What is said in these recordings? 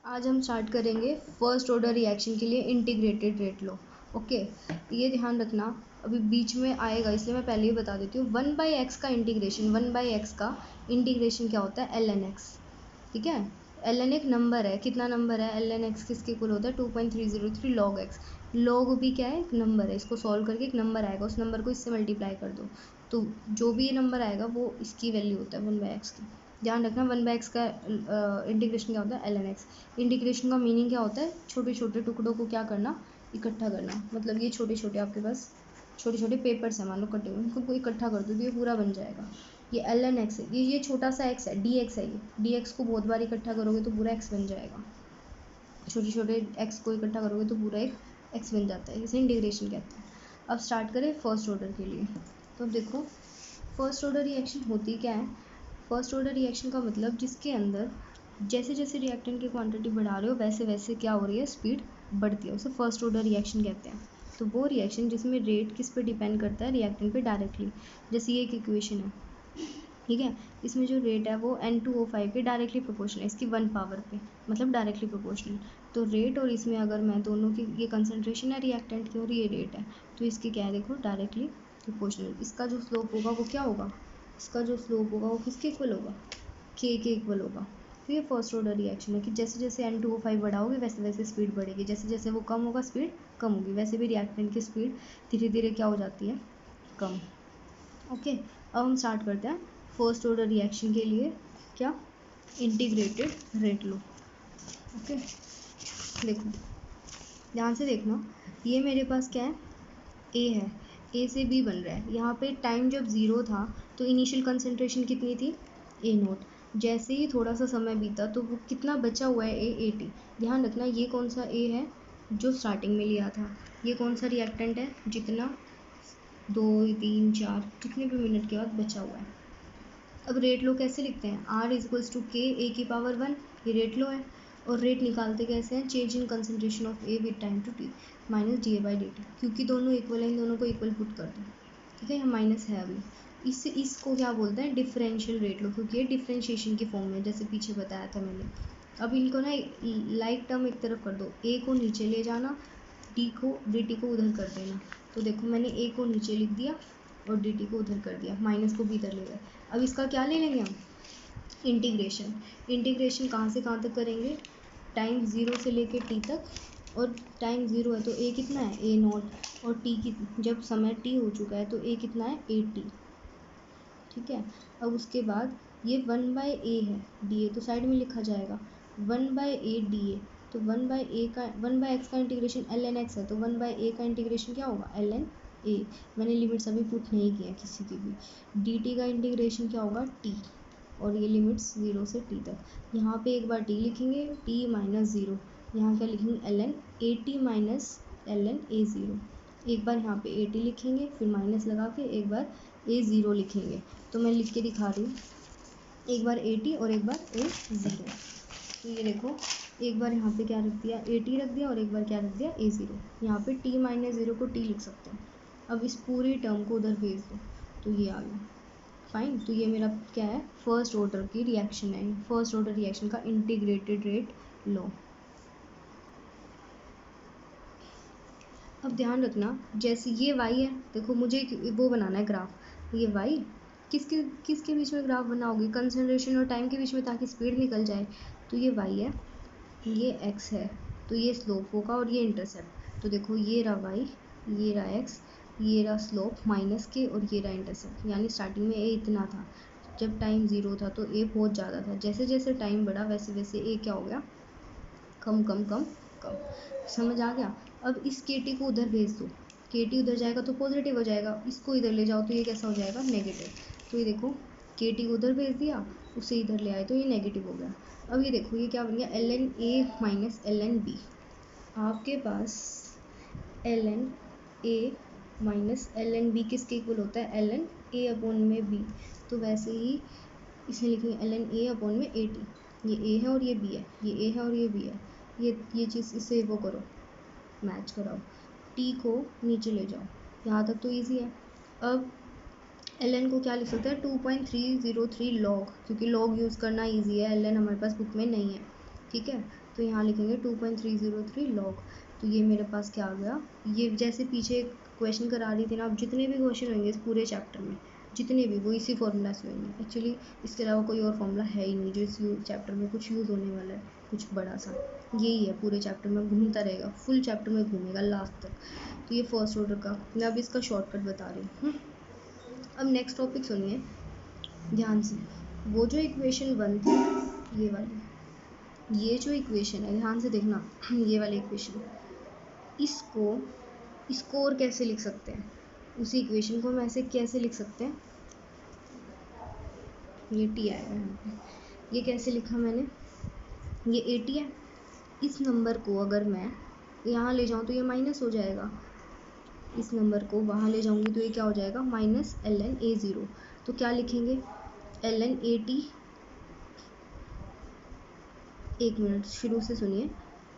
आज हम स्टार्ट करेंगे फर्स्ट ऑर्डर रिएक्शन के लिए इंटीग्रेटेड रेट लॉ। ओके, ये ध्यान रखना, अभी बीच में आएगा इसलिए मैं पहले ही बता देती हूँ। 1/x का इंटीग्रेशन, 1/x का इंटीग्रेशन क्या होता है? ln x। ठीक है, ln एक नंबर है, कितना नंबर है? ln x किसके इक्वल होता है? 2.303 log x। log भी क्या है? एक नंबर है, इसको सॉल्व करके एक नंबर आएगा, उस नंबर को इससे मल्टीप्लाई कर दो तो जो भी ये नंबर आएगा वो इसकी वैल्यू होता है 1/x की। ध्यान रखना 1/x का इंटीग्रेशन क्या होता है? ln x। इंटीग्रेशन का मीनिंग क्या होता है? छोटे छोटे टुकड़ों को क्या करना? इकट्ठा करना। मतलब ये छोटे छोटे आपके पास छोटे छोटे पेपर्स हैं, मान लो कटे हुए, उनको इकट्ठा कर दो तो ये पूरा बन जाएगा। ये ln x है, ये छोटा सा x है, dx है। ये dx को बहुत बार इकट्ठा करोगे तो पूरा x बन जाएगा। छोटे छोटे x को इकट्ठा करोगे तो पूरा एक x बन जाता है, इसे इंटीग्रेशन कहते हैं। अब स्टार्ट करें फर्स्ट ऑर्डर के लिए। तो अब देखो फर्स्ट ऑर्डर रिएक्शन होती क्या है? फर्स्ट ऑर्डर रिएक्शन का मतलब जिसके अंदर जैसे जैसे रिएक्टेंट की क्वांटिटी बढ़ा रहे हो वैसे वैसे क्या हो रही है? स्पीड बढ़ती है, उसे फर्स्ट ऑर्डर रिएक्शन कहते हैं। तो वो रिएक्शन जिसमें रेट किस पे डिपेंड करता है? रिएक्टेंट पे डायरेक्टली। जैसे ये एक इक्वेशन है, ठीक है, इसमें जो रेट है वो N2O5 के डायरेक्टली प्रोपोर्शनल है, इसकी 1 पावर पे, मतलब डायरेक्टली प्रोपोर्शनल। तो रेट और इसमें अगर मैं दोनों की, ये कंसनट्रेशन है रिएक्टेंट की और ये रेट है, तो इसकी क्या है? देखो डायरेक्टली प्रोपोर्शनल। इसका जो स्लोप होगा वो क्या होगा? इसका जो स्लोप होगा वो किसके इक्वल होगा? K के इक्वल होगा। तो ये फर्स्ट ऑर्डर रिएक्शन है कि जैसे जैसे N2O5 बढ़ाओगे वैसे वैसे स्पीड बढ़ेगी, जैसे जैसे वो कम होगा स्पीड कम होगी। वैसे भी रिएक्टेंट की स्पीड धीरे धीरे क्या हो जाती है? कम। ओके, अब हम स्टार्ट करते हैं फर्स्ट ऑर्डर रिएक्शन के लिए क्या? इंटीग्रेटेड रेट लो। ओके, देखो ध्यान से देखना, ये मेरे पास क्या है? ए है, ए से बी बन रहा है। यहाँ पे टाइम जब ज़ीरो था तो इनिशियल कंसनट्रेशन कितनी थी? ए नोट। जैसे ही थोड़ा सा समय बीता तो वो कितना बचा हुआ है? ए 80। ध्यान रखना ये कौन सा ए है? जो स्टार्टिंग में लिया था। ये कौन सा रिएक्टेंट है? जितना 2 3 4 कितने भी मिनट के बाद बचा हुआ है। अब रेट लो कैसे लिखते हैं? R इक्वल्स टू के ए की पावर 1, ये रेट लो है। और रेट निकालते कैसे हैं? Change in concentration of A with time to t minus d A by d t. क्योंकि दोनों इक्वल हैं, इन दोनों को इक्वल पुट कर दो। ठीक है, यहाँ माइनस है अभी। इसको क्या बोलते हैं? डिफरेंशियल रेट लो, क्योंकि ये डिफरेंशिएशन की फॉर्म में, जैसे पीछे बताया था मैंने। अब इनको ना लाइक टर्म एक तरफ कर दो, ए को नीचे ले जाना, डी टी को उधर कर देना। तो देखो मैंने ए को नीचे लिख दिया और डी टी को उधर कर दिया, माइनस को भी इधर ले गए। अब इसका क्या ले लेंगे हम? इंटीग्रेशन। इंटीग्रेशन कहाँ से कहाँ तक करेंगे? टाइम ज़ीरो से लेके टी तक, और टाइम ज़ीरो है तो ए कितना है? ए नॉट। और टी की जब समय टी हो चुका है तो ए कितना है? A T. ठीक है, अब उसके बाद ये 1/a है, डी ए तो साइड में लिखा जाएगा, 1/a डी ए। तो 1/a का 1/x का इंटीग्रेशन ln x है, तो 1/a का इंटीग्रेशन क्या होगा? ln a। मैंने लिमिट्स अभी पुट नहीं किया किसी की भी। dt का इंटीग्रेशन क्या होगा? t। और ये लिमिट्स 0 से t तक। यहाँ पे एक बार t लिखेंगे, t माइनस 0। यहाँ क्या लिखेंगे? ln a t minus ln a 0। एक बार यहाँ पे ए टी लिखेंगे, फिर माइनस लगा के एक बार ए ज़ीरो लिखेंगे। तो मैं लिख के दिखा रही हूँ, एक बार ए टी और एक बार ए ज़ीरो। तो ये देखो, एक बार यहाँ पे क्या रख दिया? ए टी रख दिया, और एक बार क्या रख दिया? ए ज़ीरो। यहाँ पे टी माइनस ज़ीरो को टी लिख सकते हैं। अब इस पूरी टर्म को उधर भेज दो तो ये आ गया। फाइन, तो ये मेरा क्या है? फर्स्ट ऑर्डर की रिएक्शन है, फर्स्ट ऑर्डर रिएक्शन का इंटीग्रेटेड रेट लो। अब ध्यान रखना, जैसे ये y है, देखो मुझे वो बनाना है ग्राफ। ये y किसके किसके बीच में ग्राफ बनाओगे? कंसंट्रेशन और टाइम के बीच में, ताकि स्पीड निकल जाए। तो ये y है, ये x है, तो ये स्लोप होगा और ये इंटरसेप्ट। तो देखो ये रहा y, ये रहा x, ये रहा स्लोप माइनस के, और ये रहा इंटरसेप्ट। यानी स्टार्टिंग में a इतना था, जब टाइम ज़ीरो था तो a बहुत ज़्यादा था। जैसे जैसे टाइम बढ़ा वैसे वैसे a क्या हो गया? कम कम कम कम। समझ आ गया? अब इस के टी को उधर भेज दो, के टी उधर जाएगा तो पॉजिटिव हो जाएगा, इसको इधर ले जाओ तो ये कैसा हो जाएगा? नेगेटिव। तो ये देखो के टी को उधर भेज दिया, उसे इधर ले आए तो ये नेगेटिव हो गया। अब ये देखो ये क्या बन गया? L N A minus L N B. आपके पास L N A minus L N B किसके इक्वल होता है? एल एन ए अपॉन में बी। तो वैसे ही इसे लिखेंगे एल एन ए अपॉन में ए टी। ये ए है और ये बी है, ये ए है और ये बी है। ये चीज़ इससे वो करो, मैच कराओ, टी को नीचे ले जाओ। यहाँ तक तो इजी है। अब एल एन को क्या लिख सकते हैं? 2.303 लॉग, क्योंकि लॉग यूज़ करना इजी है, एल एन हमारे पास बुक में नहीं है। ठीक है, तो यहाँ लिखेंगे 2.303 लॉग। तो ये मेरे पास क्या आ गया, ये जैसे पीछे क्वेश्चन करा रही थी ना, अब जितने भी क्वेश्चन होंगे इस पूरे चैप्टर में, जितने भी, वो इसी फॉर्मूला से होंगे। एक्चुअली इसके अलावा कोई और फॉर्मूला है ही नहीं जो इस चैप्टर में कुछ यूज़ होने वाला है, कुछ बड़ा सा। यही है पूरे चैप्टर में, घूमता रहेगा, फुल चैप्टर में घूमेगा लास्ट तक। तो ये फर्स्ट ऑर्डर का, मैं अब इसका शॉर्टकट बता रही हूँ। अब नेक्स्ट टॉपिक सुनिए ध्यान से। वो जो इक्वेशन 1 थी, ये वाली, ये जो इक्वेशन है ध्यान से देखना, ये वाली इक्वेशन, इसको और कैसे लिख सकते हैं, उसी इक्वेशन को हम ऐसे कैसे लिख सकते हैं, ये टी आएगा यहाँ पे, ये कैसे लिखा मैंने, ये 80 है, इस नंबर को अगर मैं यहाँ ले जाऊँ तो ये माइनस हो जाएगा, इस नंबर को वहाँ ले जाऊँगी तो ये क्या हो जाएगा, माइनस ln a0। तो क्या लिखेंगे, ln 80, एक मिनट शुरू से सुनिए।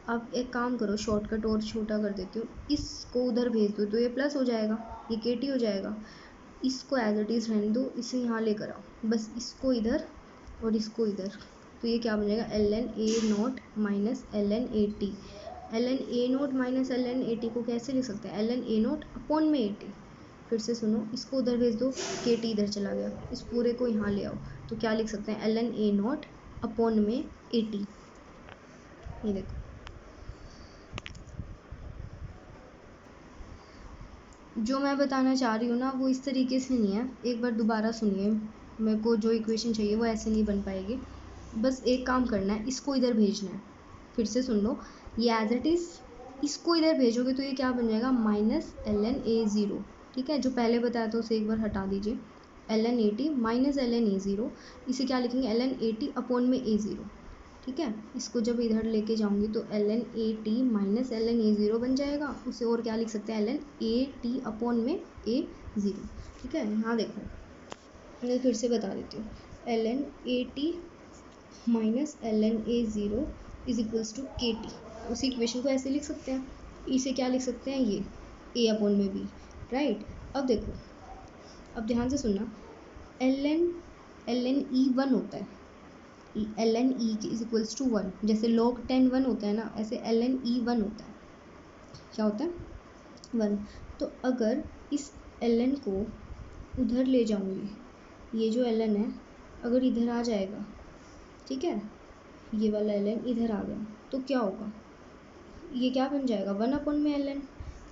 अब एक काम करो, शॉर्टकट और छोटा कर देती हूँ, इसको उधर भेज दो तो ये प्लस हो जाएगा, ये KT हो जाएगा। इसको एज इट इज़ रहने दो, इसे यहाँ लेकर आओ, बस इसको इधर और इसको इधर, तो ये क्या बन जाएगा, ln a0 minus ln 80। ln a0 minus ln 80 को कैसे लिख सकते हैं, ln a0 अपॉन में 80। फिर से सुनो, इसको उधर भेज दो, KT इधर चला गया, इस पूरे को यहाँ ले आओ, तो क्या लिख सकते हैं, ln a0 अपॉन में 80। ये देखो, जो मैं बताना चाह रही हूँ ना वो इस तरीके से नहीं है, एक बार दोबारा सुनिए, मेरे को जो इक्वेशन चाहिए वो ऐसे नहीं बन पाएगी। बस एक काम करना है, इसको इधर भेजना है, फिर से सुन लो, ये एज इट इज़ इसको इधर भेजोगे तो ये क्या बन जाएगा, माइनस ln a0, ठीक है, जो पहले बताया था उसे एक बार हटा दीजिए, ln 80 माइनस ln a0, इसे क्या लिखेंगे, ln 80 अपॉन में a0, ठीक है। इसको जब इधर लेके जाऊंगी तो ln 80 माइनस ln a0 बन जाएगा, उसे और क्या लिख सकते हैं, ln 80 अपॉन में a0, ठीक है। यहाँ देखो, मैं फिर से बता देती हूँ, ln 80 minus ln a0 is equals to KT। उसी इक्वेशन को ऐसे लिख सकते हैं, इसे क्या लिख सकते हैं, ये a अपॉन में b, राइट। अब देखो, अब ध्यान से सुनना, ln e 1 होता है, ln e is equals to 1, जैसे log 10 1 होता है ना, ऐसे ln e 1 होता है, क्या होता है 1। तो अगर इस ln को उधर ले जाऊंगी, ये जो ln है अगर इधर आ जाएगा, ठीक है, ये वाला ln इधर आ गया तो क्या होगा, ये क्या बन जाएगा, 1 अपॉन में ln।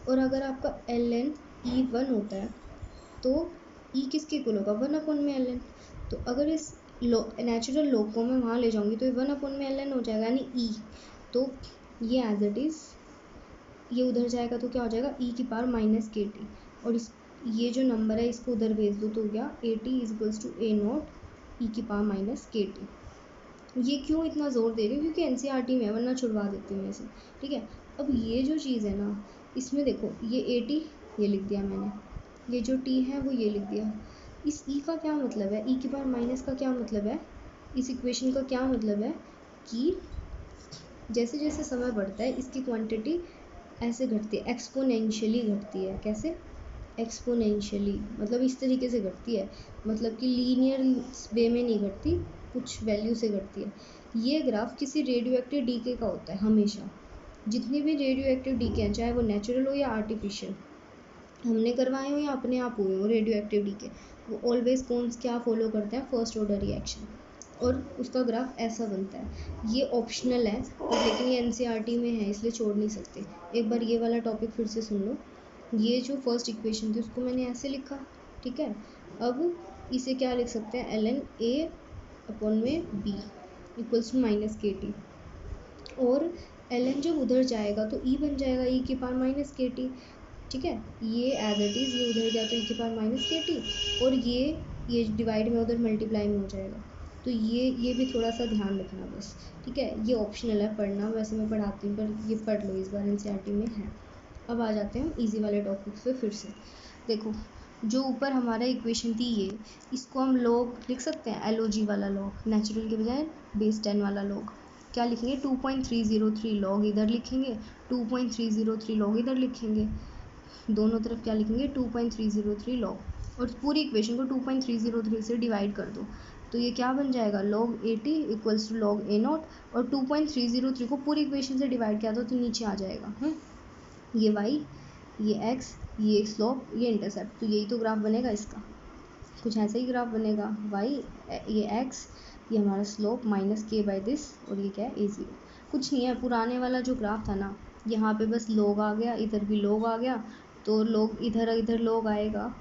और अगर आपका ln e 1 होता है तो e किसके इक्वल होगा, 1 अपॉन में ln। तो अगर इस नेचुरल लॉग को मैं वहाँ ले जाऊँगी तो ये 1 अपॉन में ln हो जाएगा, यानी e। तो ये एज इट इज़ ये उधर जाएगा तो क्या हो जाएगा, e की पावर माइनस KT, और इस ये जो नंबर है इसको उधर भेज दो तो हो गया 80 is equals to a0 e की पावर माइनस KT। ये क्यों इतना ज़ोर दे रही हूँ, क्योंकि NCERT में है, वरना छुड़वा देती हूँ ऐसे, ठीक है। अब ये जो चीज़ है ना, इसमें देखो, ये 80 ये लिख दिया मैंने, ये जो t है वो ये लिख दिया, इस e का क्या मतलब है, e की पावर माइनस का क्या मतलब है, इस इक्वेशन का क्या मतलब है कि जैसे जैसे समय बढ़ता है इसकी क्वांटिटी ऐसे घटती है, एक्सपोनेंशियली घटती है। कैसे, एक्सपोनेंशियली, मतलब इस तरीके से घटती है, मतलब कि लीनियर वे में नहीं घटती, कुछ वैल्यू से घटती है। ये ग्राफ किसी रेडियो एक्टिव डीके का होता है हमेशा, जितने भी रेडियो एक्टिव डीके हैं, चाहे वो नेचुरल हो या आर्टिफिशियल, हमने करवाए हो या अपने आप हुए हो रेडियो एक्टिव डीके, वो ऑलवेज कौन क्या फॉलो करते हैं, फर्स्ट ऑर्डर रिएक्शन, और उसका ग्राफ ऐसा बनता है। ये ऑप्शनल है लेकिन ये NCERT में है इसलिए छोड़ नहीं सकते। एक बार ये वाला टॉपिक फिर से सुन लो, ये जो फर्स्ट इक्वेशन थी उसको मैंने ऐसे लिखा, ठीक है। अब इसे क्या लिख सकते हैं, ln a अपॉन में b equals to minus KT, और ln जब उधर जाएगा तो e बन जाएगा e की पावर माइनस KT, ठीक है। ये एज इट इज़ ये उधर गया तो e की पावर माइनस KT, और ये डिवाइड में उधर मल्टीप्लाई में हो जाएगा। तो ये भी थोड़ा सा ध्यान रखना बस, ठीक है। ये ऑप्शनल है पढ़ना, वैसे मैं पढ़ाती हूँ पर ये पढ़ लो, इस बार NCERT में है। अब आ जाते हैं हम इजी वाले टॉपिक्स पे फिर से। देखो, जो ऊपर हमारा इक्वेशन थी ये, इसको हम लॉग लिख सकते हैं, LOG वाला लॉग, नेचुरल के बजाय बेस 10 वाला लॉग। क्या लिखेंगे, 2.303 लॉग इधर लिखेंगे, 2.303 लॉग इधर लिखेंगे, दोनों तरफ क्या लिखेंगे, 2.303 लॉग, और पूरी इक्वेशन को 2.303 से डिवाइड कर दो तो ये क्या बन जाएगा, log 80 equals to log a0, और 2.303 को पूरी इक्वेशन से डिवाइड किया था तो नीचे आ जाएगा। ये y, ये x, ये स्लोप, ये इंटरसेप्ट, तो यही तो ग्राफ बनेगा इसका, कुछ ऐसा ही ग्राफ बनेगा। y, ये x, ये हमारा slope minus k by this, और ये क्या है a0। कुछ नहीं है, पुराने वाला जो ग्राफ था ना, यहाँ पे बस log आ गया, इधर भी log आ गया, तो log इधर log आएगा,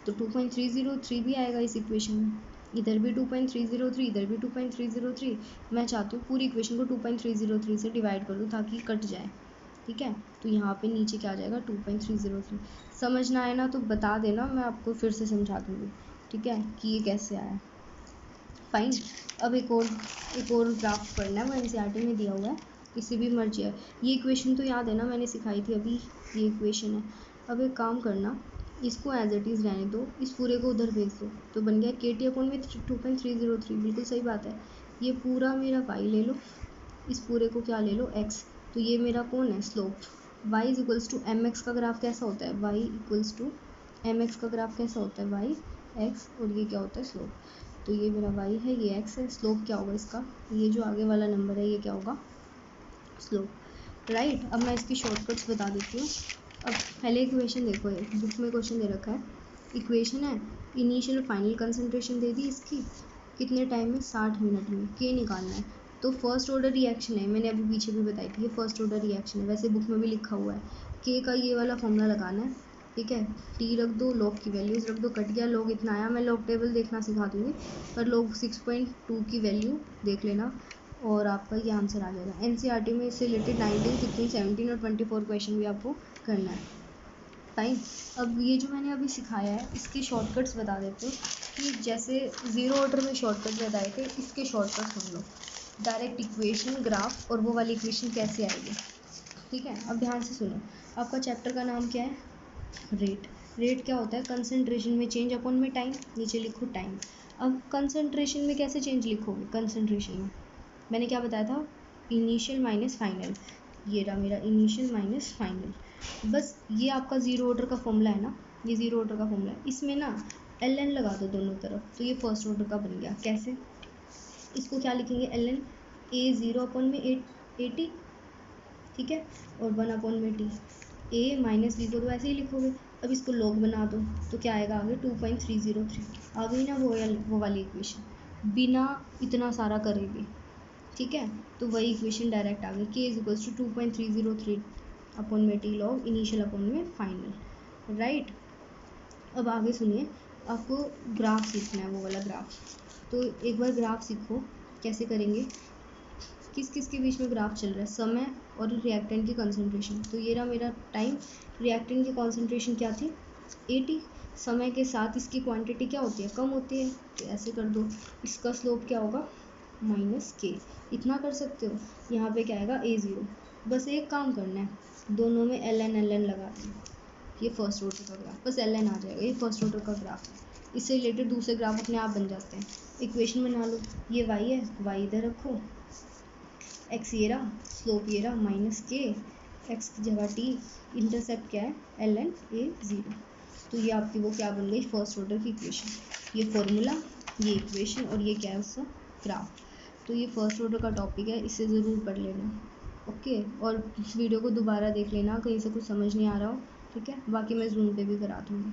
तो 2.303 भी आएगा इस इक्वेशन में, इधर भी 2.303, इधर भी 2.303। मैं चाहती हूँ पूरी इक्वेशन को 2.303 से डिवाइड कर दूँ ताकि कट जाए, ठीक है। तो यहाँ पे नीचे क्या आ जाएगा, 2.303। समझ ना आए ना तो बता देना, मैं आपको फिर से समझा दूँगी, ठीक है, कि ये कैसे आया। फाइन। अब एक और ग्राफ पढ़ना है, वो एनसीईआरटी में दिया हुआ है, किसी भी मर्जी है। ये इक्वेशन तो याद है ना, मैंने सिखाई थी अभी, ये इक्वेशन है। अब एक काम करना, इसको एज इट इज़ रहने दो, इस पूरे को उधर भेज दो, तो बन गया KT अपॉन में 2.303, बिल्कुल सही बात है। ये पूरा मेरा y ले लो, इस पूरे को क्या ले लो, x, तो ये मेरा कौन है, slope. y is equals to mx का ग्राफ कैसा होता है, y इक्वल्स टू mx का ग्राफ कैसा होता है, y x, और ये क्या होता है, स्लोप। तो ये मेरा y है, ये x है, स्लोप क्या होगा इसका, ये जो आगे वाला नंबर है ये क्या होगा, स्लोप, राइट। अब मैं इसकी शॉर्टकट्स बता देती हूँ। अब पहले इक्वेशन देखो, बुक में क्वेश्चन दे रखा है, इक्वेशन है, इनिशियल और फाइनल कंसंट्रेशन दे दी इसकी, कितने टाइम में, 60 मिनट में, के निकालना है। तो फर्स्ट ऑर्डर रिएक्शन है, मैंने अभी पीछे भी बताई थी, ये फर्स्ट ऑर्डर रिएक्शन है, वैसे बुक में भी लिखा हुआ है। के का ये वाला फॉर्मूला लगाना है, ठीक है, टी रख दो, लॉग की वैल्यूज़ रख दो, कट गया, लॉग इतना आया, मैं लॉग टेबल देखना सिखा दूँगी, पर लॉग 6.2 की वैल्यू देख लेना और आपका ये आंसर आ जाएगा। एनसीईआरटी में इससे रिलेटेड 19, 16, 17 और 24 क्वेश्चन भी आपको करना है। फाइन। अब ये जो मैंने अभी सिखाया है, इसके शॉर्टकट्स बता देते हो, कि जैसे ज़ीरो ऑर्डर में शॉर्टकट बताए थे, इसके शॉर्टकट सुन लो, डायरेक्ट इक्वेशन, ग्राफ, और वो वाली इक्वेशन कैसे आएगी, ठीक है। अब ध्यान से सुनो, आपका चैप्टर का नाम क्या है, रेट। रेट क्या होता है, कंसंट्रेशन में चेंज अपॉन में टाइम, नीचे लिखो टाइम। अब कंसंट्रेशन में कैसे चेंज लिखोगे, कंसंट्रेशन में मैंने क्या बताया था, इनिशियल माइनस फाइनल, ये रहा मेरा इनिशियल माइनस फाइनल। बस ये आपका ज़ीरो ऑर्डर का फॉर्मूला है ना, ये ज़ीरो ऑर्डर का फॉर्मूला है, इसमें ना ln लगा दो दोनों तरफ, तो ये फर्स्ट ऑर्डर का बन गया। कैसे, इसको क्या लिखेंगे, ln a0 अपॉन में 80, ठीक है, और 1 अपॉन में t, a माइनस b को तो ऐसे ही लिखोगे। अब इसको लॉग बना दो, तो क्या आएगा आगे, 2.303 आ गई ना, वो वाली इक्वेशन, बिना इतना सारा करे भी, ठीक है। तो वही इक्वेशन डायरेक्ट आ गई, k is equals to 2.303 upon में टी लॉग इनिशियल अपॉन में फाइनल, राइट। अब आगे सुनिए, आपको ग्राफ सीखना है, वो वाला ग्राफ, तो एक बार ग्राफ सीखो, कैसे करेंगे, किस किस के बीच में ग्राफ चल रहा है, समय और रिएक्टेंट की कंसंट्रेशन। तो ये रहा मेरा टाइम, रिएक्टेंट की कंसंट्रेशन क्या थी, 80, समय के साथ इसकी क्वांटिटी क्या होती है, कम होती है, तो ऐसे कर दो। इसका स्लोप क्या होगा, माइनस के, इतना कर सकते हो। यहाँ पे क्या आएगा, a0, बस एक काम करना है, दोनों में ln लगा दें, ये फर्स्ट ऑर्डर का ग्राफ, बस ln आ जाएगा, ये फर्स्ट ऑर्डर का ग्राफ है। इससे रिलेटेड दूसरे ग्राफ अपने आप बन जाते हैं। इक्वेशन बना लो, ये y है, y इधर रखो, x ये रहा, स्लोप ये रहा, माइनस के, x की जगह t, इंटरसेप्ट क्या है, ln a0। तो ये आपकी वो क्या बन गई, फर्स्ट ऑर्डर की इक्वेशन, ये फॉर्मूला, ये इक्वेशन, और ये क्या है उसका ग्राफ। तो ये फर्स्ट ऑर्डर का टॉपिक है, इसे ज़रूर पढ़ लेना, ओके। और इस वीडियो को दोबारा देख लेना, कहीं से कुछ समझ नहीं आ रहा हो, ठीक है। बाकी मैं जूम पे भी करा दूँगी।